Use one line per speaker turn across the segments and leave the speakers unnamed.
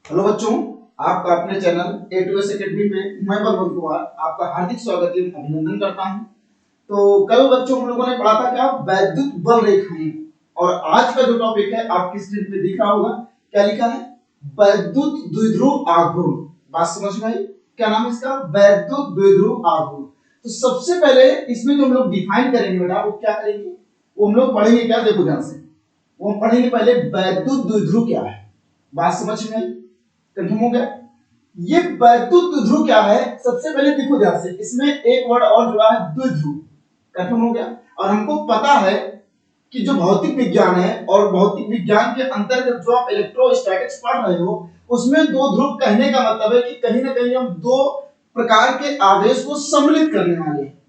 Hello बच्चों, आपका अपने channel A to S academy में मैं बलवंत कुमार आपका हार्दिक स्वागत एवं अभिनंदन करता हूं। तो कल बच्चों हम लोगों ने पढ़ा था क्या वैद्युत बल रेखाएं, और आज का जो टॉपिक है आपकी स्क्रीन पे दिख रहा होगा। क्या लिखा है? वैद्युत द्विध्रुव आघूर्ण। बात समझ में आई? क्या नाम है इसका? वैद्युत द्विध्रुव आघूर्ण। तो सबसे पहले इसमें जो हम लोग डिफाइन करेंगे बेटा, वो क्या करेंगे? वो हम लोग पढ़ेंगे क्या, देखो ध्यान से। वो हम पढ़ेंगे पहले वैद्युत द्विध्रुव क्या है। बात समझ में आई? कंफर्म हो गया? ये वैद्युत द्विध्रुव क्या है, सबसे पहले देखो ध्यान से, इसमें एक वर्ड और जुड़ा है, द्विध्रुव। कंफर्म हो गया? और हमको पता है कि जो भौतिक विज्ञान है और भौतिक विज्ञान के अंतर्गत जो आप इलेक्ट्रोस्टैटिक्स पढ़ रहे हो, उसमें दो ध्रुव कहने का मतलब है कि कहीं ना कहीं हम दो प्रकार के आवेश को सम्मिलित करने वाले हैं।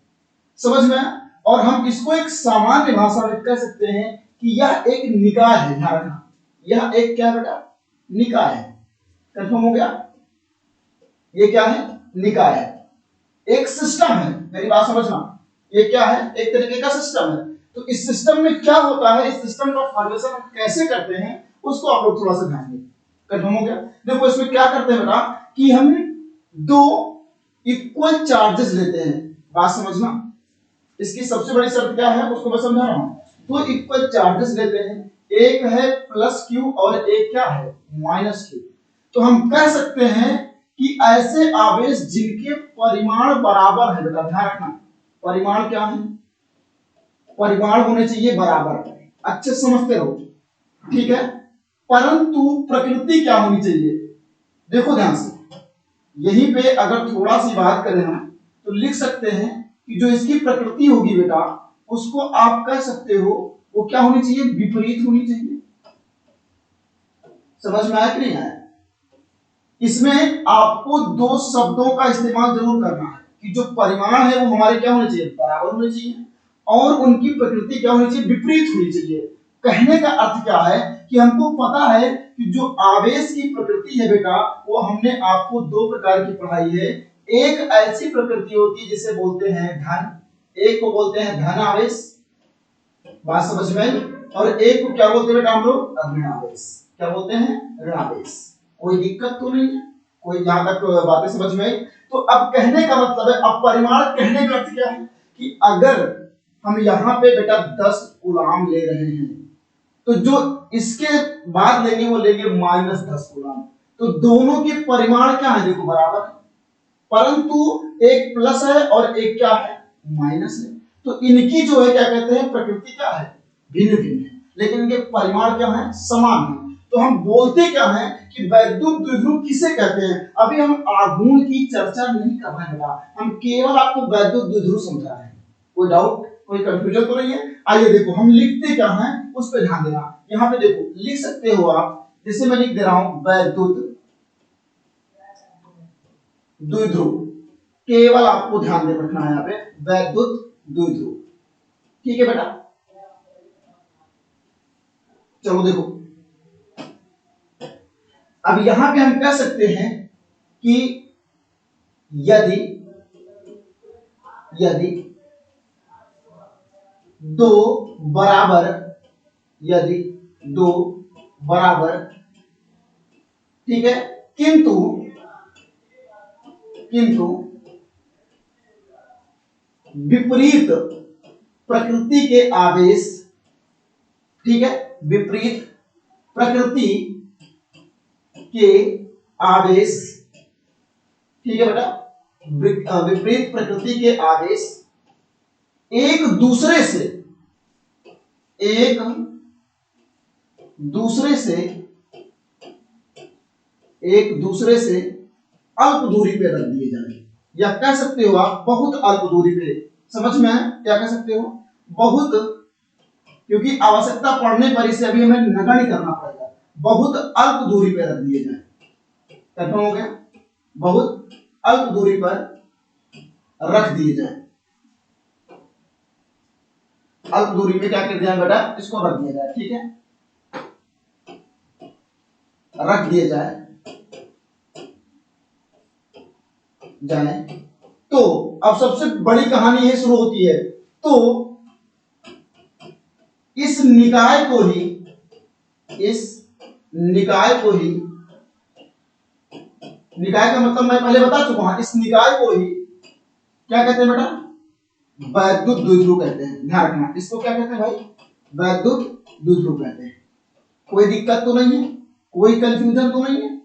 समझ में? और हम इसको एक सामान्य भाषा में कह सकते हैं कि यह एक निकाय है। ध्यान रखना, यह एक क्या बेटा? निकाय है। कंफर्म हो गया? ये क्या है? निकाय है, एक सिस्टम है। मेरी बात समझना, ये क्या है? एक तरीके का सिस्टम है। तो इस सिस्टम में क्या होता है, इस सिस्टम का फॉर्मेशन हम कैसे करते हैं, उसको आप लोग थोड़ा सा ध्यान दें। कंफर्म हो गया? देखो इसमें क्या करते हैं बेटा कि हम दो इक्वल चार्जेस लेते हैं। बात समझना, इसकी सबसे बड़ी शर्त क्या है उसको मैं समझा रहा हूं। तो इक्वल चार्जेस लेते हैं, एक है प्लस क्यू और एक क्या है? Minus Q. तो हम कह सकते हैं कि ऐसे आवेश जिनके परिमाण बराबर है, बेटा ध्यान रखना, परिमाण क्या है? परिमाण होने चाहिए बराबर। अच्छे समझते रहो, ठीक है? परंतु प्रकृति क्या होनी चाहिए? देखो ध्यान से, यहीं पे अगर थोड़ा सी बात करें हम, तो लिख सकते हैं कि जो इसकी प्रकृति होगी बेटा, उसको आप कह सकते हो वो क्या होनी चाहिए? विपरीत होनी चाहिए। समझ में आया कि नहीं आया? इसमें आपको दो शब्दों का इस्तेमाल जरूर करना है कि जो परिमाण है वो हमारे क्या होने चाहिए? बराबर होने चाहिए, और उनकी प्रकृति क्या होनी चाहिए? विपरीत होनी चाहिए। कहने का अर्थ क्या है कि हमको पता है कि जो आवेश की प्रकृति है बेटा, वो हमने आपको दो प्रकार की पढ़ाई है। एक ऐसी प्रकृति होती है जिसे बोलते हैं धन, एक को बोलते हैं धन आवेश। बात समझ में आई? और एक को क्या बोलते हैं बेटा हम लोग? ऋण आवेश। क्या बोलते हैं? ऋण आवेश। कोई दिक्कत तो नहीं है? कोई यहां तक बातें समझ में आई? तो अब कहने का मतलब है, अब परिमाण कहने का अर्थ क्या है कि अगर हम यहाँ पे बेटा 10 कूलाम ले रहे हैं, तो जो इसके बाद लेंगे वो लेंगे -10 कूलाम। तो दोनों के परिमाण क्या है? देखो बराबर है, परंतु एक प्लस है और एक क्या है? माइनस है। तो इनकी जो है क्या कहते हैं? प्रकृति क्या है? भिन्न भिन्न है, लेकिन इनके परिमाण क्या है? समान है। तो हम बोलते क्या है कि वैद्युत द्विध्रुव किसे कहते हैं? अभी हम आघूर्ण की चर्चा नहीं कर रहे हैं, हम केवल आपको वैद्युत द्विध्रुव समझा रहे हैं। कोई डाउट, कोई कंफ्यूजन तो नहीं है? आइए देखो हम लिखते क्या है उस पर ध्यान देना। यहाँ पे देखो लिख सकते हो आप, जैसे मैं लिख दे रहा हूं वैद्युत द्विध्रुव। केवल आपको ध्यान दे रखना है यहाँ पे वैद्युत द्विध्रुव। ठीक है बेटा? चलो देखो, अब यहां पे हम कह सकते हैं कि यदि यदि दो बराबर यदि दो बराबर, ठीक है, किंतु किंतु विपरीत प्रकृति के आवेश, ठीक है, विपरीत प्रकृति के आवेश, ठीक है बेटा, विपरीत प्रकृति के आवेश एक दूसरे से एक दूसरे से अल्प दूरी पे रख दिए जाए, या कह सकते हो आप बहुत अल्प दूरी पे। समझ में? क्या कह सकते हो? बहुत, क्योंकि आवश्यकता पड़ने पर इसे अभी हमें नगण्य करना पड़ेगा। बहुत अल्प दूरी पे रख दिए जाए। कंफर्म हो गया? बहुत अल्प दूरी पर रख दिए जाए। अल्प दूरी पे क्या कर दिया बेटा? इसको रख दिया जाए। ठीक है, रख दिए जाए तो अब सबसे बड़ी कहानी ये शुरू होती है। तो इस निकाय को ही निकाय का मतलब मैं पहले बता चुका हूं, इस निकाय को ही क्या कहते हैं बेटा, वैद्युत द्विध्रुव कहते हैं। ध्यान रखना, इसको क्या कहते हैं भाई, वैद्युत द्विध्रुव कहते हैं। कोई दिक्कत तो नहीं है, कोई कंफ्यूजन तो नहीं है,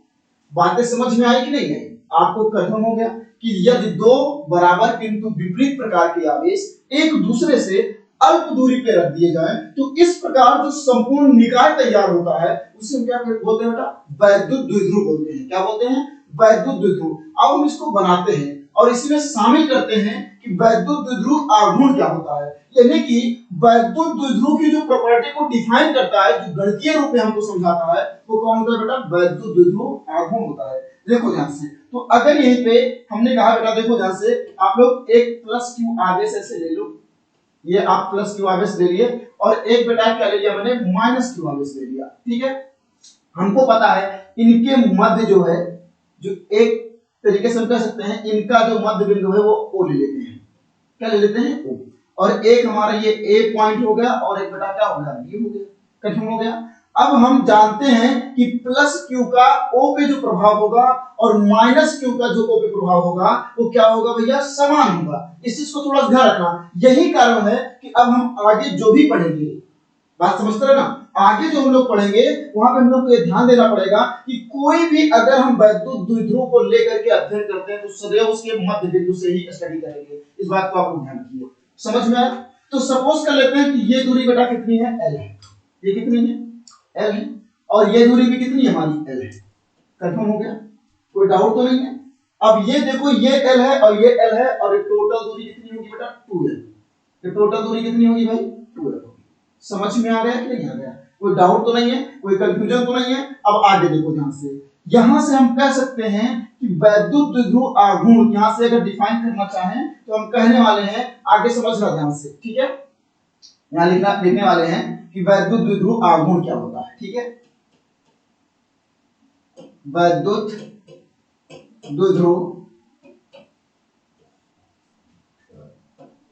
बातें समझ में आई कि नहीं आई? आपको कंफर्म हो गया कि यदि दो बराबर किंतु विपरीत प्रकार के आवेश एक दूसरे से अल्प दूरी पे रख दिए जाए तो इस प्रकार जो संपूर्ण निकाय तैयार होता है उसे हम क्या बोलते हैं बेटा, वैद्युत द्विध्रुव बोलते हैं। क्या बोलते हैं, वैद्युत द्विध्रुव। अब हम इसको बनाते हैं और इसमें शामिल करते हैं कि वैद्युत द्विध्रुव आघूर्ण क्या होता है, यानी कि वैद्युत द्विध्रुव की जो प्रॉपर्टी को डिफाइन करता है, जो गणितीय रूप में हमको समझाता है, वो कौन होता है बेटा, वैद्युत द्विध्रुव आघूर्ण होता है। देखो ध्यान से, तो अगर यहीं पे हमने कहा बेटा, देखो ध्यान से, आप लोग एक प्लस क्यू आवेश ऐसे ले लो, ये आप प्लस क्यू आवेश ले लिए और एक बेटा क्या ले लिया मैंने, माइनस क्यू आवेश ले लिया। ठीक है, हमको पता है इनके मध्य जो है, जो एक तरीके से हम कह सकते हैं इनका जो मध्य बिंदु है वो ओ ले लेते हैं। क्या ले लेते हैं, ओ। और एक हमारा ये ए पॉइंट हो गया और एक बेटा क्या हो गया, बी हो गया। कंफर्म हो गया। अब हम जानते हैं कि प्लस क्यू का ओ पे जो प्रभाव होगा और माइनस क्यू का जो ओ पे प्रभाव होगा वो क्या होगा भैया, समान होगा। इस चीज को थोड़ा ध्यान रखना। यही कारण है कि अब हम आगे जो भी पढ़ेंगे, बात समझते रहे ना, आगे जो हम लोग पढ़ेंगे वहां पे हम लोग को ये ध्यान देना पड़ेगा कि कोई भी अगर हम वैद्युत द्विध्रुव को लेकर के अध्ययन करते हैं तो सदैव उसके मध्य बिंदु से ही स्टडी करेंगे। इस बात को आप लोग ध्यान रखिए। समझ में आया? तो सपोज कर लेते हैं कि ये दूरी बेटा कितनी है, एल है। ये कितनी है, एल है। और ये दूरी भी कितनी है हमारी, एल है। कंफर्म हो गया, कोई डाउट तो नहीं है? अब ये देखो, ये एल है और ये एल है और टोटल दूरी कितनी होगी बेटा, 2l। ये टोटल दूरी कितनी होगी भाई, 2l। समझ में आ गया कि नहीं आ गया? कोई डाउट तो नहीं है, कोई कंफ्यूजन तो नहीं है? अब आगे देखो ध्यान से, यहां से हम कह सकते हैं कि वैद्युत द्विध्रुव आघूर्ण, यहां से अगर डिफाइन करना चाहें तो हम कहने वाले हैं, आगे समझना ध्यान से, ठीक है? यहां लिखने वाले हैं कि वैद्युत द्विध्रुव आघूर्ण क्या होता है। ठीक है, वैद्युत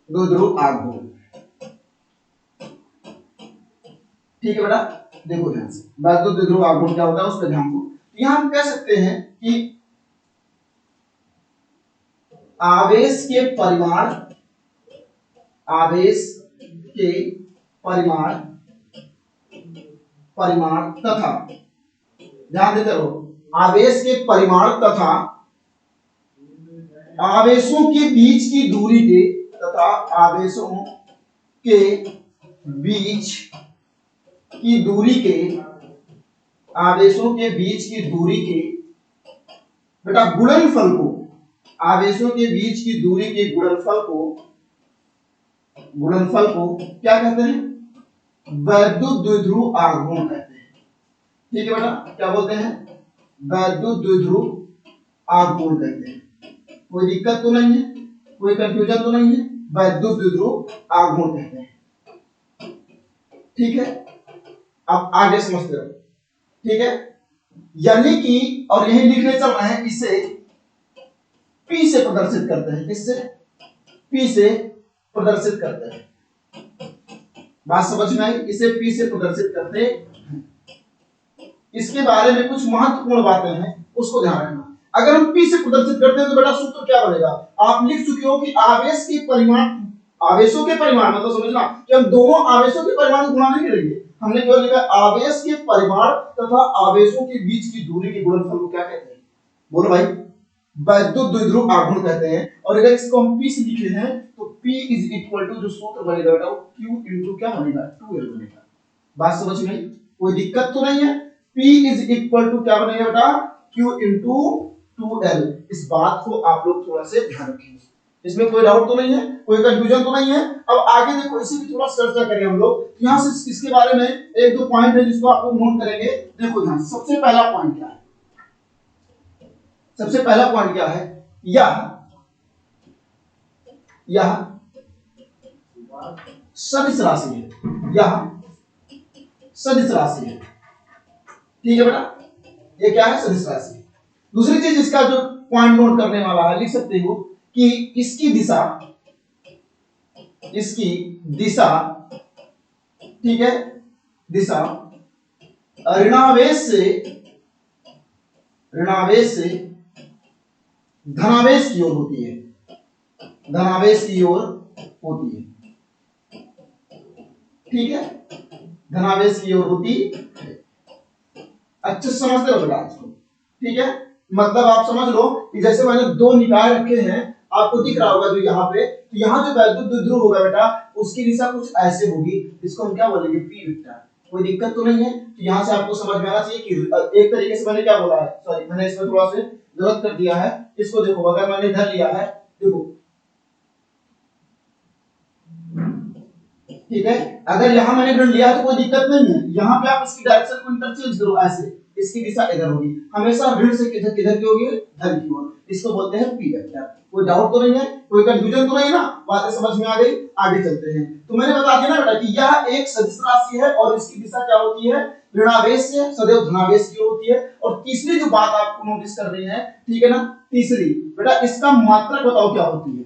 द्विध्रुव आघूर्ण। ठीक है बेटा, देखो ध्यान से, वैद्युत द्विध्रुव आघूर्ण क्या होता है उस पर ध्यान दो। यहां हम कह सकते हैं कि आवेश के परिमाण तथा, ध्यान देते रहो, आवेश के परिमाण तथा आवेशों के बीच की दूरी के, तथा आवेशों के बीच की दूरी के, आवेशों के बीच की दूरी के बेटा गुणनफल को, आवेशों के बीच की दूरी के गुणनफल को क्या कहते हैं, वैद्युत द्विध्रुव आघूर्ण कहते हैं। ठीक है बेटा, क्या बोलते हैं, वैद्युत द्विध्रुव आघूर्ण कहते हैं। कोई दिक्कत तो नहीं है, कोई कंफ्यूजन तो नहीं है? वैद्युत द्विध्रुव आघूर्ण कहते हैं। ठीक है, अब आगे समझते रहो। ठीक है, यानी कि, और यही लिखने चल रहे हैं, इसे P से प्रदर्शित करते हैं। किससे, P से प्रदर्शित करते हैं। बात समझ में आई? इसे P से प्रदर्शित करते हैं। इसके बारे में कुछ महत्वपूर्ण बातें हैं, उसको ध्यान रखना। अगर हम P से प्रदर्शित करते हैं तो बेटा सूत्र क्या बनेगा, आप लिख चुके हो कि आवेश के परिमाण, आवेशों के परिमाण मतलब समझना कि हम दोनों आवेशों के परिमाण को गुणा नहीं करेंगे, हमने केवल लिखा आवेश के परिमाण तथा आवेशों के बीच की दूरी के गुणनफल को क्या कहते हैं, बोलो भाई, वैद्युत द्विध्रुव आघूर्ण कहते हैं। और अगर इसको हम P से लिखे हैं तो P इज इक्वल टू, जो सूत्र बनेगा बेटा वो Q इनटू क्या बनेगा, 2l बनेगा। बात समझ में आई? कोई दिक्कत तो नहीं है? P इज इक्वल टू क्या बनेगा बेटा, Q इनटू 2l। इस बात को आप लोग थोड़ा से ध्यान रखेंगे, इसमें कोई डाउट तो नहीं है, कोई कंफ्यूजन तो नहीं है? अब आगे देखो, इसी की थोड़ा चर्चा करें हम लोग। यहां से इसके बारे में एक दो पॉइंट है जिसको आप लोग नोट करेंगे। देखो ध्यान, सबसे पहला पॉइंट क्या है, सबसे पहला पॉइंट क्या है, यह सदिश राशि है, यह सदिश राशि है। ठीक है बेटा, ये क्या है, सदिश राशि। दूसरी चीज इसका जो पॉइंट नोट करने वाला है, लिख सकते हो कि इसकी दिशा, ठीक है, दिशा ऋणावेश से धनावेश की ओर होती है, धनावेश की ओर होती है, ठीक है, धनावेश की ओर होती है। अच्छे से समझते हो बेटा इसको, ठीक है। मतलब आप समझ लो कि जैसे मैंने दो निकाय रखे हैं, आपको दिख रहा होगा जो यहाँ पे, तो यहाँ जो वैद्युत द्विध्रुव होगा बेटा उसकी दिशा कुछ ऐसे होगी, इसको हम क्या बोलेंगे, पी वेक्टर। कोई दिक्कत तो नहीं है। तो यहाँ से आपको समझ में आना चाहिए कि एक तरीके से मैंने क्या बोला है, सॉरी मैंने इसमें थोड़ा सा गलत कर दिया है। इसको देखो, अगर मैंने इधर लिया है, देखो ठीक है, अगर यहाँ मैंने ऋण लिया है तो कोई दिक्कत नहीं है। यहाँ पे आप इसकी डायरेक्शन को इंटरचेंज करो, ऐसे इसकी दिशा इधर होगी, हमेशा ऋण से किधर किधर की होगी, धन की ओर। इसको बोलते हैं पी वेक्टर। कोई डाउट तो नहीं है, कोई कंफ्यूजन तो नहीं ना, बातें समझ में आ गई। आगे चलते हैं। तो मैंने बता दिया ना बेटा कि यह एक सदिश राशि है और इसकी दिशा क्या होती है, ऋणावेश से सदैव धनावेश की ओर होती है। और तीसरी जो बात आपको नोटिस करनी है, ठीक है ना, तीसरी बेटा इसका मात्रक बताओ क्या होती है,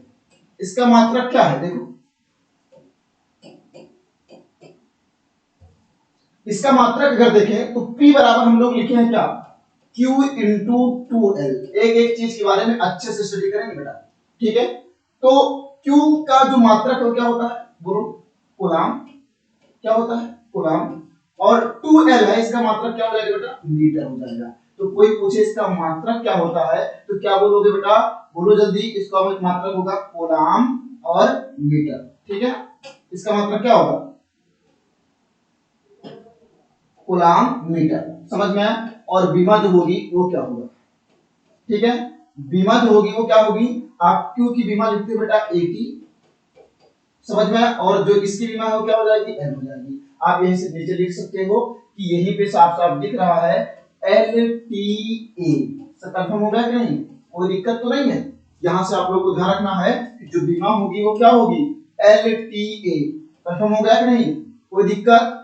इसका मात्रक क्या है, देखो इसका मात्रक अगर देखें तो P बराबर हम लोग लिखे हैं क्या, Q इंटू 2L। एक एक चीज के बारे में अच्छे से स्टडी करेंगे बेटा, ठीक है। तो Q का जो मात्रक है क्या होता है, बोलो, कूलाम। क्या होता है, कूलाम। और 2L है, इसका मात्रक क्या हो जाएगा बेटा, मीटर हो जाएगा। तो कोई पूछे इसका मात्रक क्या होता है तो क्या बोलोगे बेटा, बोलो जल्दी, इसका मात्रक होगा कूलाम और मीटर, ठीक है। इसका मात्रक क्या होगा, कूलाम मीटर, समझ में आया। और बीमा जो होगी वो क्या होगा, ठीक है, बीमा जो होगी वो क्या होगी, आप Q की बीमा लिखते हो बेटा 80, समझ में आया। और जो इसकी बीमा है वो क्या हो जाएगी, L हो जाएगी। आप यहीं से नीचे लिख सकते हो कि यहीं पे साफ साफ दिख रहा है LTA। सब कंफर्म हो गया कि नहीं, कोई दिक्कत तो नहीं है। यहां से आप लोग को ध्यान रखना है कि जो बीमा होगी वो क्या होगी, LTA। कंफर्म हो गया कि नहीं, कोई दिक्कत,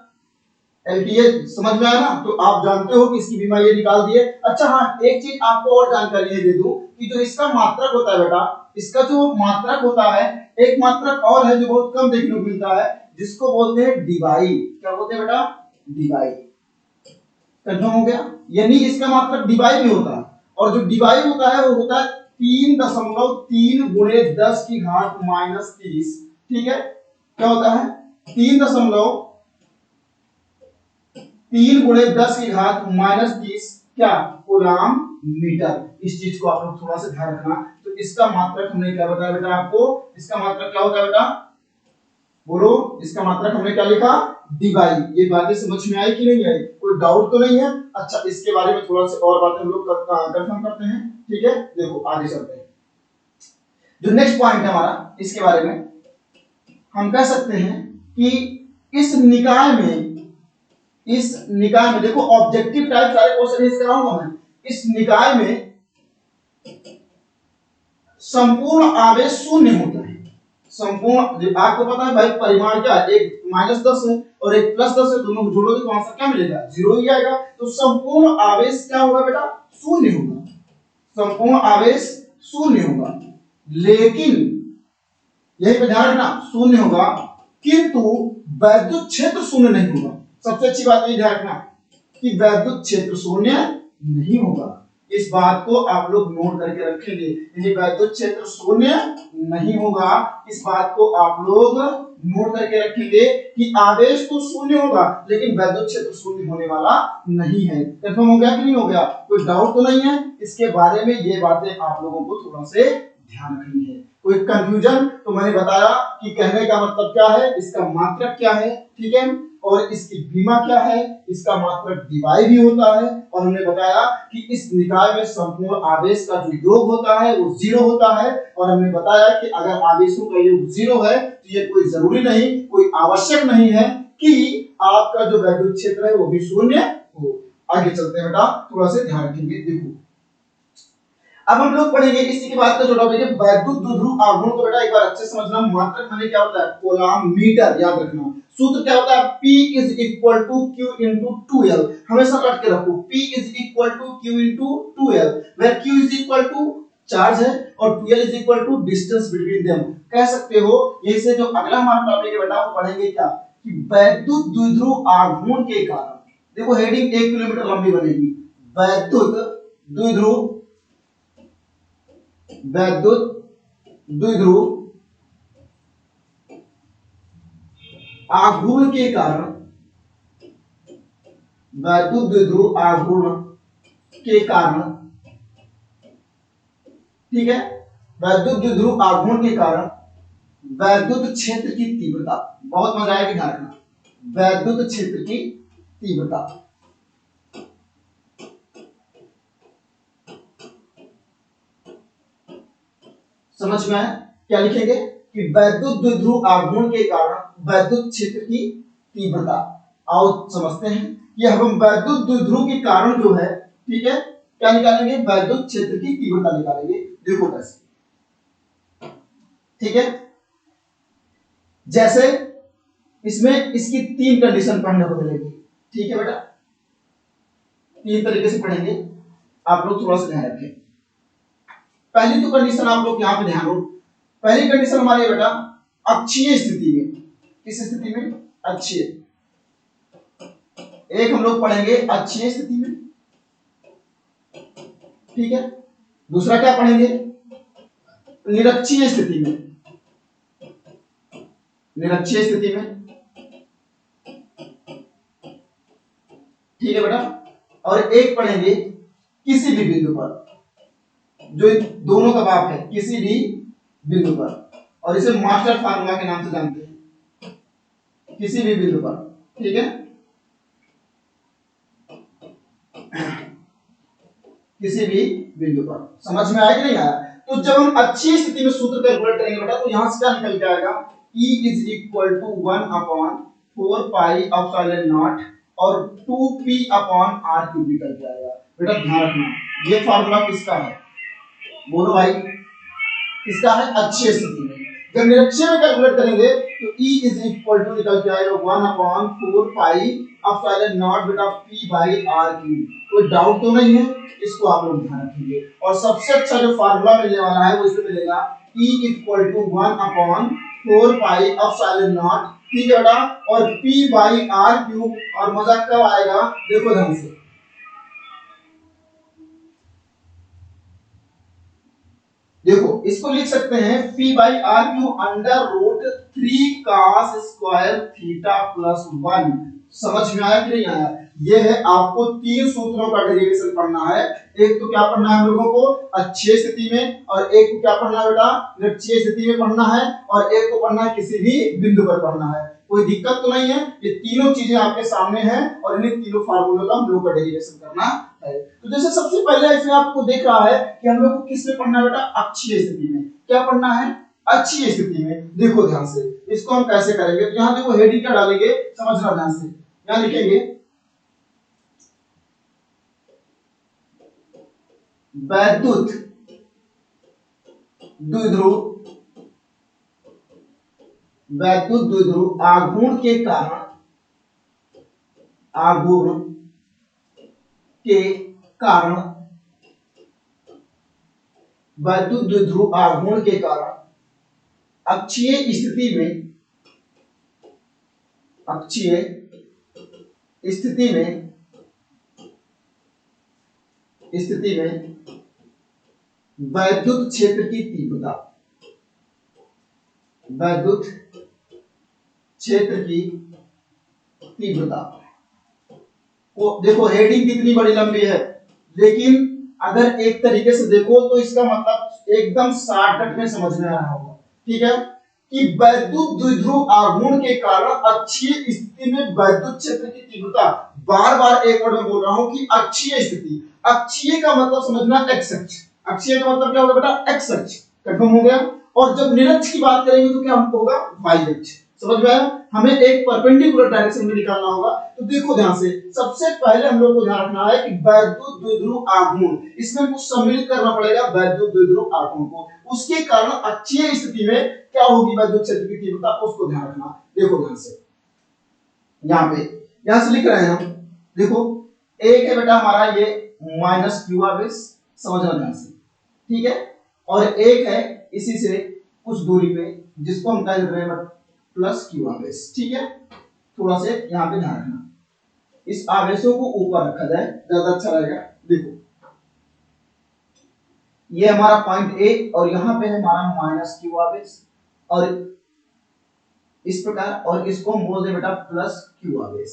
एलटीए समझ में आया ना। तो आप जानते हो कि इसकी बीमा ये निकाल दिए। अच्छा हाँ, एक चीज आपको और जानकारी दे दूं कि जो इसका मात्रक होता है बेटा, इसका जो मात्रक होता है, एक मात्रक और है जो बहुत कम देखने को मिलता है, जिसको बोलते हैं डिवाई। क्या बोलते हैं बेटा, डिवाई। कंफर्म हो गया, यानी इसका मात्रक डिवाई भी होता है। और जो डिवाई होता है वो होता है 3.3 गुणे 10 की घात -30, ठीक है। क्या होता है, 3 गुणे 10 की घात -30 क्या, कूलाम मीटर। इस चीज को आप लोग थोड़ा सा ध्यान रखना। तो इसका मात्रक हमने क्या बताया बेटा आपको, इसका मात्रक क्या होता है बेटा, बोलो, इसका मात्रक हमने क्या लिखा, डिवाई। ये बातें समझ में आई कि नहीं आई, कोई डाउट तो नहीं है। अच्छा, इसके बारे में थोड़ा सा और बातें हम लोग कंफर्म करते हैं, ठीक है। देखो आगे चलते हैं। जो नेक्स्ट पॉइंट है हमारा, इसके बारे में हम कह सकते हैं कि इस निकाय में देखो, ऑब्जेक्टिव टाइप सारे क्वेश्चन इस कराऊंगा मैं। इस निकाय में संपूर्ण आवेश शून्य होता है। संपूर्ण, आपको पता है भाई परिमाण क्या है, एक -10 है और एक +10 है, दोनों को जोड़ोगे तो आंसर क्या मिलेगा, 0 ही आएगा। तो संपूर्ण आवेश क्या होगा बेटा, शून्य होगा। संपूर्ण आवेश शून्य होगा, लेकिन यही पे ध्यान रखना, शून्य होगा, किंतु वैद्युत क्षेत्र शून्य नहीं होगा। सबसे अच्छी बात ये ध्यान रखना कि वैद्युत क्षेत्र शून्य नहीं होगा। इस बात को आप लोग नोट करके रखेंगे, यानी वैद्युत क्षेत्र शून्य नहीं होगा। इस बात को आप लोग नोट करके रखेंगे कि आवेश तो शून्य होगा लेकिन वैद्युत क्षेत्र शून्य होने वाला नहीं है। कंफर्म हो गया कि नहीं हो गया, कोई डाउट तो नहीं है इसके बारे में। ये बातें आप लोगों को थोड़ा से ध्यान रखनी है। कोई कंफ्यूजन, तो मैंने बताया कि कहने का मतलब क्या है, इसका मात्रक क्या है, ठीक है, और इसकी बीमा क्या है, इसका मात्रक डिवाई भी होता है। और हमने बताया कि इस निकाय में संपूर्ण आवेश का जो योग होता है वो 0 होता है। और हमने बताया कि अगर आवेशों का योग 0 है तो ये कोई जरूरी नहीं, कोई आवश्यक नहीं है कि आपका जो वैद्युत क्षेत्र है वो भी शून्य हो। आगे चलते हैं बेटा, थोड़ा सा ध्यान रखेंगे। देखो अब हम लोग पढ़ेंगे इसी के बाद का जो टॉपिक है वैद्युत द्विध्रुव आघूर्ण को। बेटा एक बार अच्छे समझना, मात्रक माने क्या होता है, कूलाम मीटर, याद रखना। सूत्र क्या होता है, P is equal to Q into 2L। हमेशा रट के रखो, P is equal to Q into 2L, where Q is equal to charge है और 2L is equal to distance between them. कह सकते हो यही से जो अगला हमारा टॉपिक है बेटा वो पढ़ेंगे क्या, कि वैद्युत द्विध्रुव आघूर्ण के कारण, देखो हेडिंग 1 किलोमीटर लंबी बनेगी, वैद्युत द्विध्रुव वैद्युत द्विध्रुव आघूर्ण के कारण, वैद्युत द्विध्रुव आघूर्ण के कारण, ठीक है, वैद्युत द्विध्रुव आघूर्ण के कारण वैद्युत क्षेत्र की तीव्रता, बहुत मजा आएगा ध्यान रखना, वैद्युत क्षेत्र की तीव्रता, समझ में आया? क्या लिखेंगे कि वैद्युत द्विध्रुव आघूर्ण के कारण वैद्युत क्षेत्र की तीव्रता। आओ समझते हैं, ये हम वैद्युत द्विध्रुव के कारण जो है, ठीक है, क्या निकालेंगे, वैद्युत क्षेत्र की तीव्रता निकालेंगे। देखो कैसे, ठीक है, जैसे इसमें इसकी तीन कंडीशन पढ़ने को मिलेगी, ठीक है बेटा, तीन तरीके से पढ़ेंगे, आप लोग थोड़ा सा ध्यान रखें। पहली तो कंडीशन आप लोग यहां पे ध्यान दो, पहली कंडीशन हमारी है बेटा अक्षीय स्थिति में, किस स्थिति में, अक्षीय, एक हम लोग पढ़ेंगे अक्षीय स्थिति में, ठीक है, दूसरा क्या पढ़ेंगे, निरक्षीय स्थिति में, निरक्षीय स्थिति में, ठीक है बेटा, और एक पढ़ेंगे किसी भी बिंदु पर, जो दोनों का बाप है, किसी भी बिंदु पर, और इसे मास्टर फार्मूला के नाम से जानते हैं, किसी भी बिंदु पर, ठीक है, किसी भी बिंदु पर। समझ में आया कि नहीं आया? तो जब हम अच्छी स्थिति में सूत्र कैलकुलेट करेंगे बेटा, तो यहां से क्या निकल के आएगा, E is equal to 1/4 pi epsilon naught और 2p अपॉन r क्यूब निकल के आएगा। बेटा ध्यान रखना, ये फार्मूला किसका है, बोलो भाई, किसका है, अच्छी स्थिति में। जब निरक्षीय में कैलकुलेट करेंगे तो E इज इक्वल टू निकल के आएगा 1/4 पाई एप्सिलॉन नॉट बेटा p बाई r क्यूब। कोई डाउट तो नहीं है, इसको आप लोग ध्यान रखेंगे। और सबसे अच्छा जो फार्मूला मिलने वाला है वो इसमें मिलेगा E equal to 1/4 pi epsilon naught, ठीक है बेटा, और p बाई r क्यूब। और मजा कब आएगा, देखो ध्यान से, देखो इसको लिख सकते हैं p by r cube under root 3 cos square theta plus 1। समझ में आया कि नहीं आया? ये है, आपको तीन सूत्रों का डेरिवेशन पढ़ना है। एक तो क्या पढ़ना है हम लोगों को, अच्छी स्थिति में, और एक को क्या पढ़ना है बेटा, निरक्षीय स्थिति में पढ़ना है, और एक को पढ़ना है किसी भी बिंदु पर पढ़ना है। कोई दिक्कत तो नहीं है, ये तीनों चीजें आपके सामने हैं और इन तीनों फार्मूलों का हम लोग का डेरिवेशन करना है। तो जैसे सबसे पहले इसमें आपको देख रहा है कि हम लोग को किस में पढ़ना है बेटा, अक्षीय स्थिति में। क्या पढ़ना है, अच्छी स्थिति में। देखो ध्यान से, इसको हम कैसे करेंगे, तो यहां देखो हेडिंग क्या डालेंगे, समझना ध्यान से, यहां लिखेंगे वैद्युत द्विध्रुव, वैद्युत द्विध्रुव आघूर्ण के कारण, आघूर्ण के कारण, वैद्युत द्विध्रुव आघूर्ण के कारण अक्षीय स्थिति में, अक्षीय स्थिति में, स्थिति में वैद्युत क्षेत्र की तीव्रता, वैद्युत क्षेत्र की तीव्रता को देखो, हेडिंग कितनी बड़ी लंबी है, लेकिन अगर एक तरीके से देखो तो इसका मतलब एकदम शॉर्टकट में समझ में आ रहा होगा, ठीक है, कि वैद्युत द्विध्रुव आघूर्ण के कारण अक्षीय स्थिति में वैद्युत क्षेत्र की तीव्रता। बार बार एक वर्ड में बोल रहा हूं कि अक्षीय स्थिति, अक्षीय का मतलब समझना एक्स अक्ष, अक्षीय का मतलब क्या होगा बेटा, एक्स अक्ष, कंफर्म हो गया। और जब निरक्ष की बात करेंगे तो क्या हमको होगा, वाई अक्ष। समझ में आया? हमें एक परपेंडिकुलर डायरेक्शन में निकालना होगा। तो देखो ध्यान से, सबसे पहले हम लोग को ध्यान रखना है कि वैद्युत द्विध्रुव आघूर्ण, इसमें कुछ सम्मिलित करना पड़ेगा वैद्युत द्विध्रुव आघूर्ण को, उसके कारण अक्षीय स्थिति में क्या होगी वैद्युत क्षेत्र की तीव्रता, उसको ध्यान रखना। देखो ध्यान से, यहां से लिख रहे हैं हम, देखो एक है बेटा हमारा ये माइनस क्यू आवेश, समझना ध्यान से, ठीक है, और एक है इसी से कुछ दूरी पे जिसको हम कह रहे हैं प्लस क्यू आवेश, ठीक है। थोड़ा से यहाँ पे ध्यान रखना, इस आवेशों को ऊपर रखा जाए ज्यादा अच्छा रहेगा। देखो ये हमारा पॉइंट ए और यहाँ पे है हमारा माइनस क्यू आवेश, और इस प्रकार, और इसको हम बोल दे बेटा प्लस क्यू आवेश।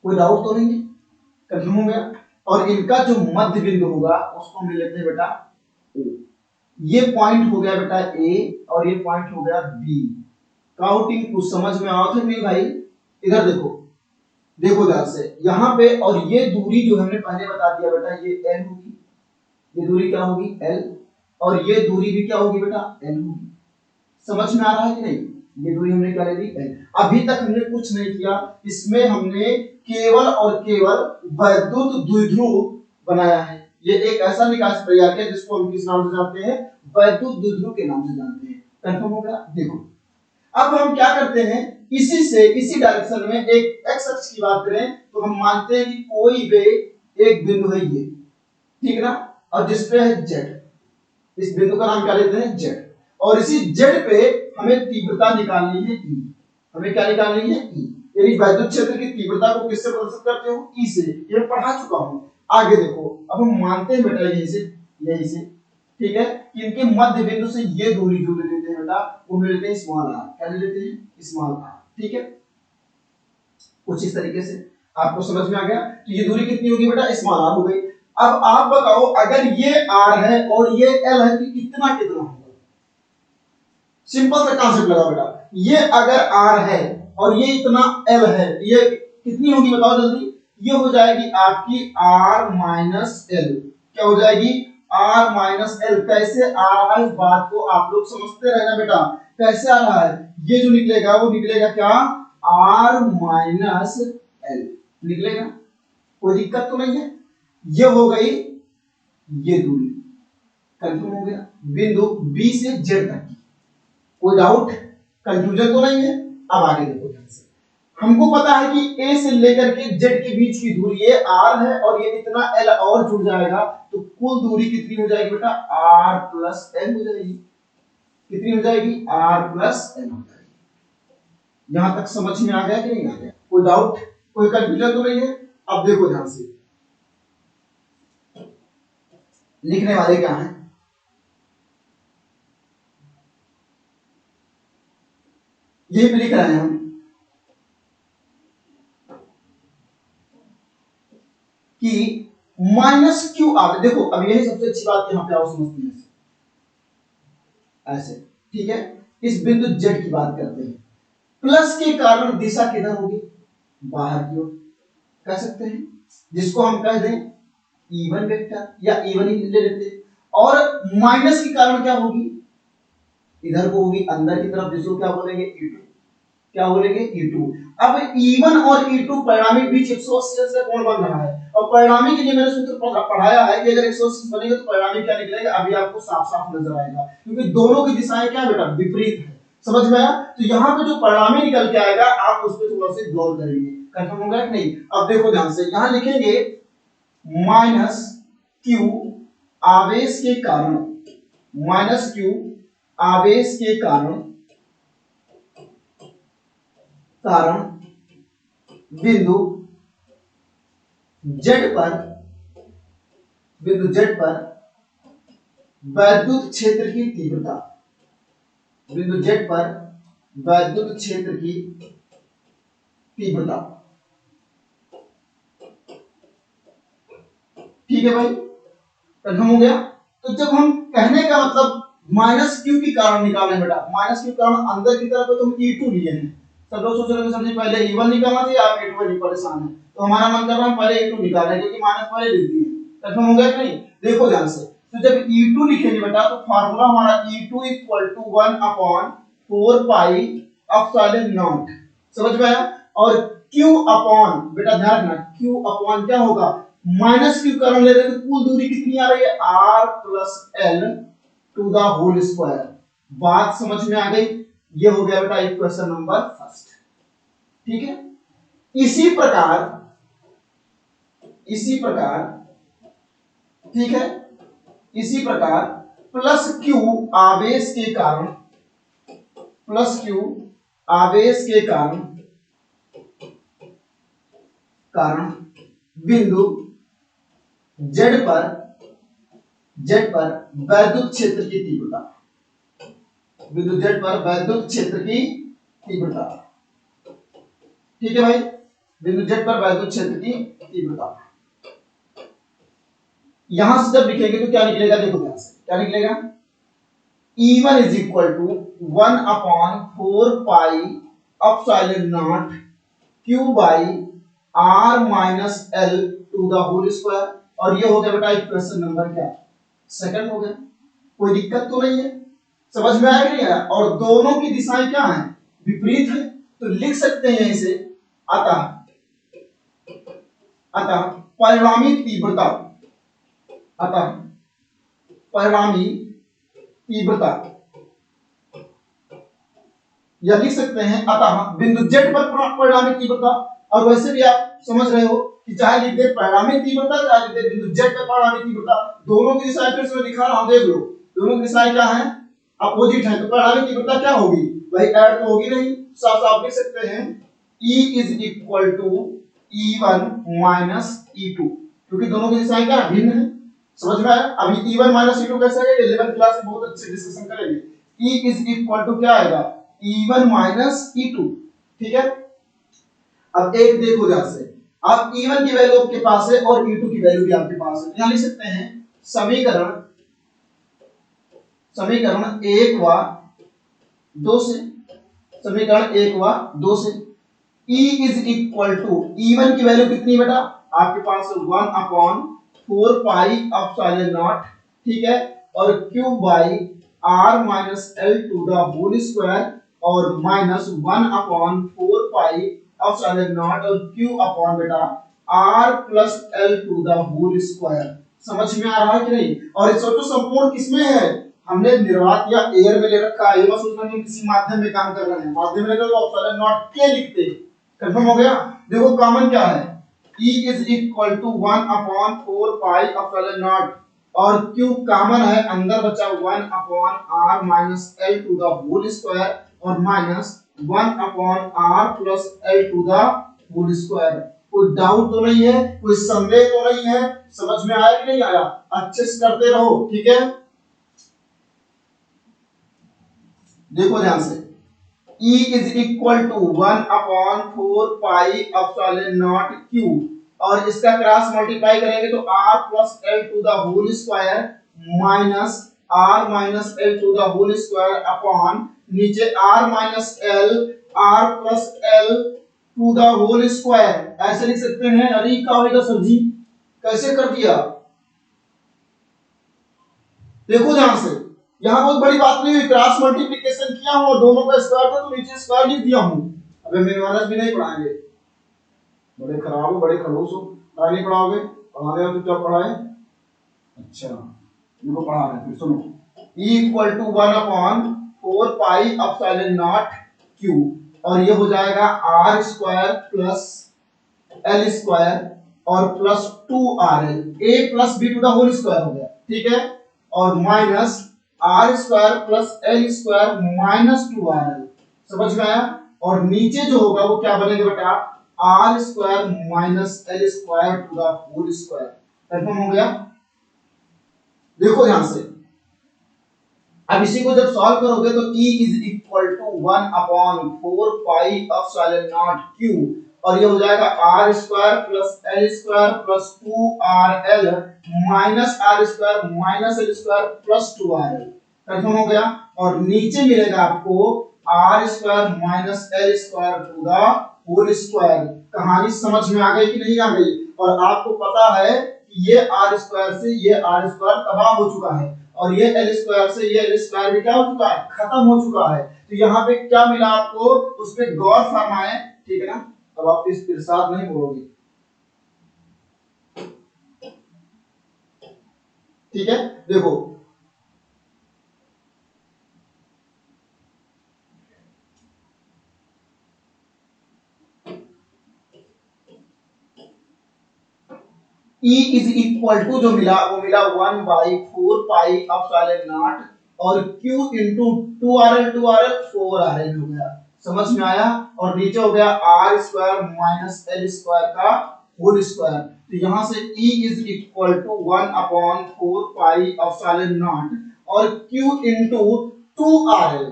कोई डाउट तो नहीं है? कंफर्म हो गया। और इनका जो मध्य बिंदु होगा उसको हम ले लेते हैं बेटा ओ। ये पॉइंट हो गया बेटा ए और ये पॉइंट हो गया बी। काउंटिंग कुछ समझ में आओ तो नहीं भाई? इधर देखो, देखो ध्यान से यहाँ पे, और ये दूरी जो हमने पहले बता दिया बेटा ये एल होगी, ये दूरी क्या होगी एल, और ये दूरी भी क्या होगी बेटा एल होगी। समझ में आ रहा है कि नहीं? ये दूरी हमने क्या ले ली एल। अभी तक हमने कुछ नहीं किया, इसमें हमने केवल और केवल वैद्युत द्विध्रुव बनाया है। ये एक ऐसा निकाय तैयार किया जिसको हम किस नाम से जानते हैं? वैद्युत द्विध्रुव के नाम से जानते हैं। कंफर्म हो गया? देखो अब हम क्या करते हैं, इसी से इसी डायरेक्शन में एक एक्स अक्ष की बात करें तो हम मानते हैं कि कोई भी एक बिंदु है ये, ठीक ना, और जिसपे है जेड। इस बिंदु का नाम क्या लेते हैं? जेड। और इसी जेड पे हमें तीव्रता निकालनी है ई। हमें क्या निकालनी है? ई। यानी वैद्युत क्षेत्र की तीव्रता को किससे प्रदर्शित करते हो? ई से। ये मैं पढ़ा चुका हूं। आगे देखो, अब हम मानते हैं बेटा यहीं से, यहीं से, ठीक है, कि इनके मध्य बिंदु से ये दूरी जो ले लेते हैं बेटा वो ले लेते हैं स्मॉल आर। क्या ले लेते हैं? Small R. ठीक है, कुछ इस तरीके से आपको समझ में आ गया। तो ये दूरी कितनी होगी बेटा? स्मॉल आर हो गई। अब आप बताओ अगर ये आर है और ये एल है तो कितना कितना होगा? सिंपल सा कॉन्सेप्ट लगा बेटा, ये अगर आर है और ये इतना एल है, ये कितनी होगी बताओ जल्दी? ये हो जाएगी आपकी आर माइनस एल। क्या हो जाएगी? R minus L. कैसे आ रहा है इस बात को आप लोग समझते रहना बेटा, कैसे आ रहा है? ये जो निकलेगा वो निकलेगा क्या? आर माइनस एल निकलेगा। कोई दिक्कत तो नहीं है? ये हो गई ये दूरी, कंफर्म हो गया, बिंदु बी से जेड तक की। कोई डाउट, कंफ्यूजन तो नहीं है? अब आगे देखो ध्यान से, हमको पता है कि ए से लेकर के जेड के बीच की दूरी ये आर है और ये इतना एल और जुड़ जाएगा तो कुल दूरी कितनी हो जाएगी बेटा? आर प्लस एल हो जाएगी। कितनी हो जाएगी? आर प्लस एल हो जाएगी। यहां तक समझ में आ गया कि नहीं आ गया? कोई डाउट, कोई कंफ्यूजन तो नहीं है? अब देखो ध्यान से, लिखने वाले क्या है? यही पे लिख रहे हैं हम कि माइनस क्यू आर। देखो अब यही सबसे अच्छी बात यहां पे आओ समझते हैं ऐसे, ठीक है। इस बिंदु जेड की बात करते हैं, प्लस के कारण दिशा किधर होगी? बाहर की ओर कह सकते हैं, जिसको हम कह दें इवन वेक्टर या इवन ही ले लेते हैं। और माइनस के कारण क्या होगी? इधर को होगी अंदर की तरफ, जिसको क्या बोलेंगे? E2। क्या बोलेंगे? E2। अब E1 और E2 परिणामी बीच 180 से कोण बन रहा है, और परिणामी के लिए मैंने सूत्र पढ़ाया है कि अगर 180 बनेगा तो परिणामी क्या निकलेगा? अभी आपको साफ साफ नजर आएगा, क्योंकि दोनों की दिशाएं क्या बेटा? विपरीत है। समझ में आया? तो यहाँ पे जो परिणामी निकल के आएगा आप उस पर थोड़ा सा गौर करेंगे। कंफर्म होगा कि नहीं? अब देखो ध्यान से, यहां लिखेंगे माइनस क्यू आवेश के कारण, माइनस क्यू आवेश के कारण बिंदु जेड पर, बिंदु जेड पर वैद्युत क्षेत्र की तीव्रता, बिंदु जेड पर वैद्युत क्षेत्र की तीव्रता। ठीक है भाई, कंफर्म हो गया? तो जब हम कहने का मतलब माइनस क्यू की कारण निकालें बेटा, माइनस क्यू कारण अंदर की तरफ है तो हम E2 लिए हैं। सब लोग सोच रहे हैं सर जी पहले E1 निकालना चाहिए, आप E2 में परेशान हैं, तो हमारा मन कर रहा है पहले E2 निकालें क्योंकि माइनस पहले लिख दिए। कंफर्म हो गया कि नहीं? देखो ध्यान से, तो जब E2 लिखेंगे बेटा तो फार्मूला हमारा E2 = 1/4 पाई एप्सिलॉन नॉट। समझ में आया? और Q अपॉन, बेटा ध्यान रखना, Q अपॉन क्या होगा? माइनस क्यू कारण ले रहे हैं तो कुल दूरी कितनी आ रही है? R plus L to the whole square. बात समझ में आ गई? ये हो गया बेटा इक्वेशन नंबर फर्स्ट। ठीक है, इसी प्रकार, इसी प्रकार, ठीक है, इसी प्रकार प्लस क्यू आवेश के कारण, प्लस क्यू आवेश के कारण बिंदु जेड पर जेड पर वैद्युत क्षेत्र की तीव्रता, बिंदु जेड पर वैद्युत क्षेत्र की तीव्रता। ठीक है भाई, बिंदु जेड पर वैद्युत क्षेत्र की तीव्रता। यहां से जब लिखेंगे तो क्या निकलेगा, देखो ध्यान से क्या निकलेगा, E1 is equal to 1/4 pi epsilon naught Q by R minus L to the whole square. और ये हो गया बेटा इक्वेशन नंबर क्या, सेकंड हो गया। कोई दिक्कत तो नहीं है, समझ में आया कि नहीं आया। और दोनों की दिशाएं क्या हैं, विपरीत है, तो लिख सकते हैं इसे अतः अतः परिणामी तीव्रता, अतः परिणामी तीव्रता, या लिख सकते हैं अतः बिंदु जेड पर परिणामी तीव्रता। और वैसे भी आप समझ रहे हो कि चाहे लिख दे परिणामी तीव्रता, चाहे लिख दे बिंदु जेड पर परिणामी तीव्रता, दोनों की दिशाएं फिर से मैं दिखा रहा हूं, देख लो दोनों की दिशाएं क्या हैं, अपोजिट है। तो परिणामी तीव्रता क्या होगी भाई, ऐड तो होगी नहीं, साफ साफ लिख सकते हैं E is equal to E1 minus E2, क्योंकि दोनों की दिशाएं क्या भिन्न है। समझ में आया। अभी E1 माइनस E2 कैसे है, 11th क्लास में बहुत अच्छे डिस्कशन करेंगे। E इज इक्वल टू क्या आएगा, E1 माइनस E2। ठीक है, अब एक देखो ध्यान से, अब E1 की वैल्यू आपके पास है और E2 की वैल्यू भी आपके पास है। यहां लिख सकते हैं समीकरण समीकरण 1 व 2 से, समीकरण 1 व 2 से E is equal to, E1 की वैल्यू कितनी बेटा, आपके पास 1/4 पाई एप्सिलॉन नॉट, ठीक है, और Q by R minus L to the whole square, और माइनस 1/4 पाई एप्सिलॉन नॉट और Q अपॉन बेटा R plus L to the whole square. समझ में आ रहा है कि नहीं। और ये सोचो संपूर्ण किसमें है, हमने निर्वात या एयर में ले रखा है, ये बस सोचना कि किसी माध्यम में काम कर रहे हैं, माध्यम में लेकर तो एप्सिलॉन नॉट के लिखते, कंफर्म हो गया। देखो कॉमन क्या है, E is equal to 1/4 pi epsilon naught, और Q कॉमन है, अंदर बचा 1/R minus L to the whole square, और minus 1/R plus L to the whole square. कोई डाउट तो नहीं है, कोई संदेह तो नहीं है, समझ में आया कि नहीं आया, अच्छे से करते रहो। ठीक है, देखो ध्यान से, E is equal to 1/4 pi epsilon naught Q, और इसका क्रॉस मल्टीप्लाई करेंगे तो R plus L to the whole square minus R minus L to the whole square upon नीचे R minus L R plus L to the whole square. ऐसे लिख सकते हैं। अरे क्या होगा सर जी, कैसे कर दिया, देखो ध्यान से, यहां बहुत बड़ी बात नहीं हुई, क्रॉस मल्टीप्लिकेशन किया हूं और दोनों का स्क्वायर था तो नीचे स्क्वायर लिख दिया हूं। अबे मेरे माइनस भी नहीं पढ़ाएंगे, बड़े खराब हो, बड़े खड़ूस हो, नहीं पढ़ाओगे, पढ़ाने हो तो क्या पढ़ाए, अच्छा इनको पढ़ा रहे हैं। फिर सुनो, E equal to 1/4 pi epsilon naught Q, और ये हो जाएगा R square plus L square और plus 2RL, A plus B to the whole square हो गया, ठीक है, और minus R square plus L square minus 2RL। समझ में आया। और नीचे जो होगा वो क्या बनेगा बेटा, R square minus L square to the whole square. Confirm हो गया। देखो ध्यान से, अब इसी को जब सॉल्व करोगे तो E is equal to 1/4 pi epsilon naught Q, और ये हो जाएगा R square plus L square plus 2RL minus R square minus L square plus 2RL। Confirm हो गया। और नीचे मिलेगा आपको R square minus L square to the whole square. कहानी समझ में आ गई कि नहीं आ गई। और आपको पता है कि ये R स्क्वायर से ये R स्क्वायर तबाह हो चुका है, और ये L स्क्वायर से ये L स्क्वायर भी क्या हो चुका है, खत्म हो चुका है। तो यहाँ पे क्या मिला आपको, उस पे गौर फरमाएं, ठीक है ना। अब आप इस इरशाद नहीं बोलोगे, ठीक है। देखो E इज इक्वल टू जो मिला वो मिला 1/4 पाई एप्सिलॉन नॉट, और Q इंटू 2RL 4RL हो गया। समझ में आया। और नीचे हो गया R square minus L square का होल स्क्वायर। तो यहाँ से E is equal to 1/4 pi epsilon naught और Q इंटू 2RL।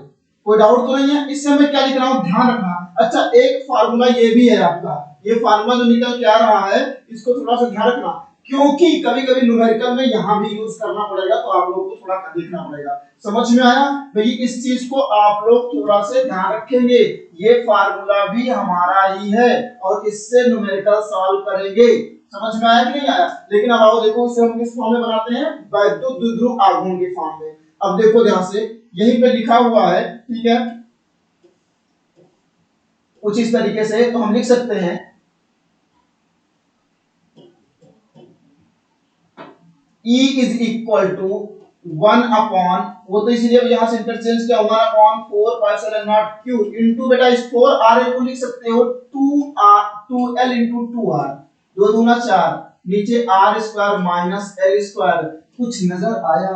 कोई डाउट तो नहीं है? इससे मैं क्या लिख रहा हूँ ध्यान रखना। अच्छा, एक फार्मूला ये भी है आपका, ये फार्मूला जो निकल के आ रहा है इसको थोड़ा सा ध्यान रखना, क्योंकि कभी कभी न्यूमेरिकल में यहाँ भी यूज करना पड़ेगा, तो आप लोग को थोड़ा देखना पड़ेगा। समझ में आया भाई? इस चीज को आप लोग थोड़ा से ध्यान रखेंगे, ये फार्मूला भी हमारा ही है और इससे न्यूमेरिकल सॉल्व करेंगे। समझ में आया कि नहीं आया? लेकिन अब आओ देखो, इसे हम किस फॉर्म में बनाते हैं? वैद्युत द्विध्रुव आघूर्ण के फॉर्म में। अब देखो ध्यान से, यहीं पे लिखा हुआ है, ठीक है, कुछ इस तरीके से तो हम लिख सकते हैं E इज इक्वल टू 1 वो तो इसलिए यहां से इंटरचेंज किया 1/4 pi epsilon naught Q into बेटा इस 4R को लिख सकते हो 2L इनटू 2R, 2 दूना 4, नीचे R square minus L square. कुछ नजर आया?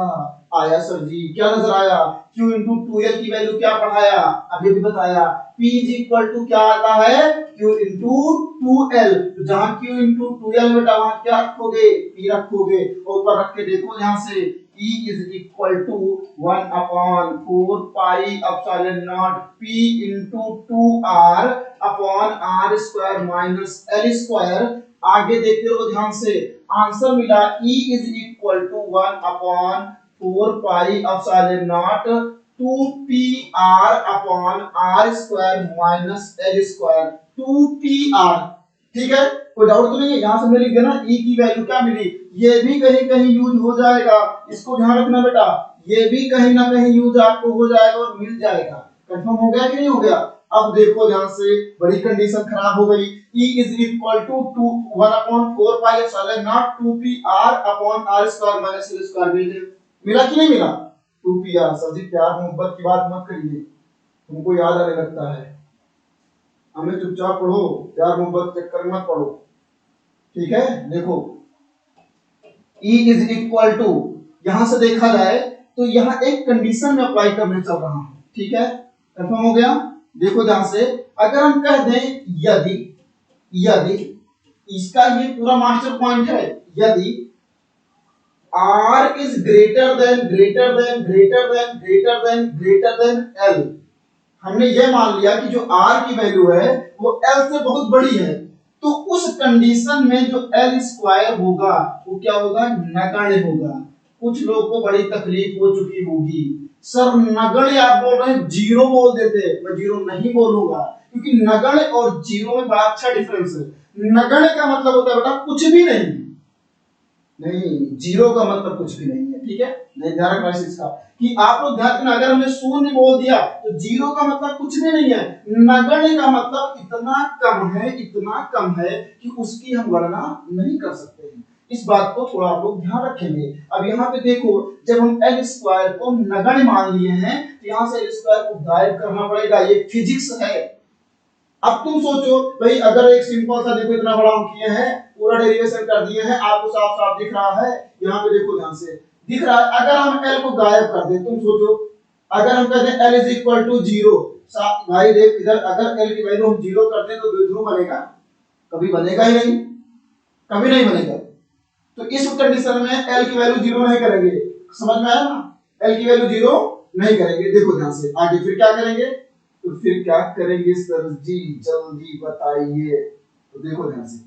आया सर जी। क्या नजर आया? Q इनटू 2L की वैल्यू क्या पढ़ाया? अभी भी बताया। P इज इक्वल टू क्या आता है? Q into 2L। तो जहां Q इनटू 2L बेटा वहां क्या रखोगे? P रखोगे। ऊपर रख के देखो यहां से E is equal to 1/4 pi epsilon not P into 2R upon R square minus L square। आगे देखते रहो ध्यान से, आंसर मिला E is equal to 1/4 pi epsilon naught 2PR upon R square minus L square 2PR। ठीक है, कोई doubt तो नहीं है? यहां से हमने लिख दिया ना E की वैल्यू क्या मिली, ये भी कहीं कहीं यूज हो जाएगा, इसको ध्यान रखना बेटा, ये भी कहीं ना कहीं यूज आपको हो जाएगा और मिल जाएगा। कंफर्म हो गया कि नहीं हो गया? अब देखो ध्यान से, बड़ी कंडीशन खराब हो गई। E is equal to 1/4 pi epsilon naught 2pr upon r square minus l square मिला कि नहीं मिला? 2pr। सर जी प्यार मोहब्बत की बात मत करिए, तुमको याद आने लगता है, हमें चुपचाप पढ़ो, प्यार मोहब्बत चक्कर मत पढ़ो, ठीक है? देखो E इज इक्वल टू, यहां से देखा जाए तो यहां एक कंडीशन में अप्लाई करने चल रहा हूं, ठीक है? कंफर्म हो गया? देखो ध्यान से, अगर हम कह दें यदि यदि इसका ये पूरा मास्टर पॉइंट है, यदि R is greater than greater than greater than greater than greater than L, हमने ये मान लिया कि जो R की वैल्यू है वो L से बहुत बड़ी है, तो उस कंडीशन में जो L स्क्वायर होगा वो क्या होगा? नगण्य होगा। कुछ लोग को बड़ी तकलीफ हो चुकी होगी, सर नगण्य आप बोल रहे हैं, जीरो बोल देते। मैं जीरो नहीं बोलूंगा, क्योंकि नगण्य और जीरो में बड़ा अच्छा डिफरेंस है। नगण्य का मतलब होता है बेटा कुछ भी नहीं, नहीं, जीरो का मतलब कुछ भी नहीं है, ठीक है? नहीं, ध्यान रखना इस चीज का कि आप लोग ध्यान रखना, अगर हमने शून्य बोल दिया तो जीरो का मतलब कुछ भी नहीं है। नगण्य का मतलब इतना कम है, इतना कम है कि उसकी हम गणना नहीं कर सकते हैं। इस बात को थोड़ा आप लोग ध्यान रखेंगे। अब यहाँ पे देखो, जब हम L स्क्वायर को नगण्य मान लिए हैं तो यहाँ से L स्क्वायर को गायब करना पड़ेगा, ये फिजिक्स है। अब तुम सोचो भाई, अगर एक सिंपल सा देखो, इतना बड़ा हम किए हैं, पूरा डेरिवेशन कर दिए हैं, आपको साफ साफ दिख रहा है, यहाँ पे देखो ध्यान से दिख रहा है। अगर हम L को गायब कर दें, तुम सोचो, अगर हम कहते हैं L इज इक्वल टू 0, भाई देख इधर, अगर L की वैल्यू हम 0 कर दें तो द्विध्रुव बनेगा? कभी बनेगा ही नहीं, कभी नहीं बनेगा। तो इस कंडीशन में L की वैल्यू 0 नहीं करेंगे, समझ में आया ना? L की वैल्यू 0 नहीं करेंगे। देखो ध्यान से, आगे फिर क्या करेंगे? तो फिर क्या करेंगे सर जी, जल्दी बताइए। तो देखो ध्यान से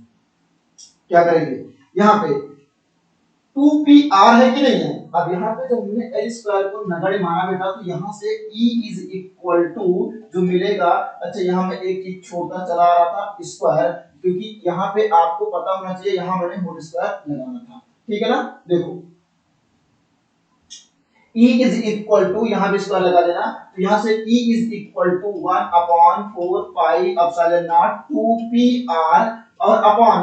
क्या करेंगे, यहाँ पे 2pr है कि नहीं है? अब यहाँ पे जब हमने L स्क्वायर को नगण्य माना बेटा, तो यहाँ से E इज इक्वल टू जो मिलेगा, अच्छा यहाँ मैं एक चीज छोटा चला रहा था स्क्वायर, क्योंकि यहाँ पे आपको पता होना चाहिए, यहाँ मैंने होल स्क्वायर लगाना था, ठीक है ना? देखो E इज इक्वल टू, यहाँ भी स्क्वायर लगा देना, तो यहाँ से E is equal to 1/4 pi epsilon naught 2pr और upon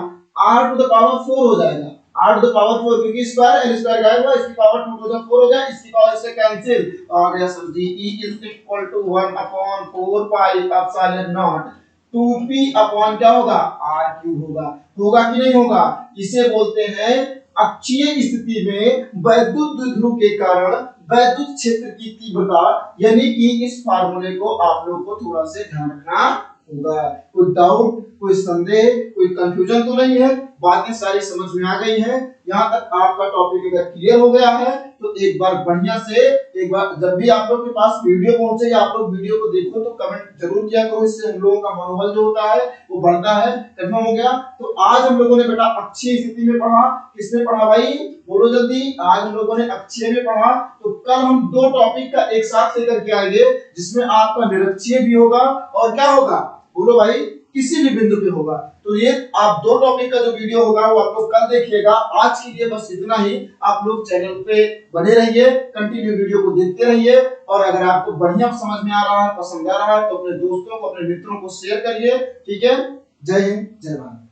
r to the power 4 हो जाएगा, r टू द पावर 4, क्योंकि स्क्वायर L स्क्वायर गायब हुआ, इसकी पावर 2 टू द 4 हो गया, इसकी पावर इससे कैंसिल आ गया सर जी। E is equal to 1/4 pi epsilon naught 2p upon क्या होगा? r क्यूब होगा। होगा कि नहीं होगा? इसे बोलते हैं अक्षीय स्थिति में वैद्युत द्विध्रुव के कारण वैद्युत क्षेत्र की तीव्रता, यानी कि इस फार्मूले को आप लोग को थोड़ा से ध्यान रखना होगा। कोई डाउट कोई संदेह, कोई कंफ्यूजन तो नहीं है? बातें सारी समझ में आ गई है? यहाँ तक आपका टॉपिक अगर क्लियर हो गया है तो एक बार बढ़िया से, एक बार जब भी आप लोग के पास वीडियो पहुंचे या आप लोग वीडियो को देखो तो कमेंट जरूर किया करो, इससे हम लोगों का मनोबल जो होता है वो बढ़ता है। कंफर्म हो गया? तो आज हम लोगों ने बेटा अच्छी स्थिति में पढ़ा। किसमें पढ़ा भाई? बोलो जल्दी। आज हम लोगों ने अक्षय में पढ़ा। तो कल हम दो टॉपिक का एक साथ लेकर के आएंगे जिसमें आपका निरक्षीय भी होगा और क्या होगा? बोलो भाई, किसी भी बिंदु पे होगा। तो ये आप दो टॉपिक का जो वीडियो होगा वो आप लोग कल देखिएगा। आज के लिए बस इतना ही। आप लोग चैनल पे बने रहिए, कंटिन्यू वीडियो को देखते रहिए और अगर आपको बढ़िया समझ में आ रहा है, पसंद आ रहा है तो अपने दोस्तों को, अपने मित्रों को शेयर करिए। ठीक है? जय हिंद, जय भारत।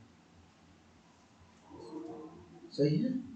सही है।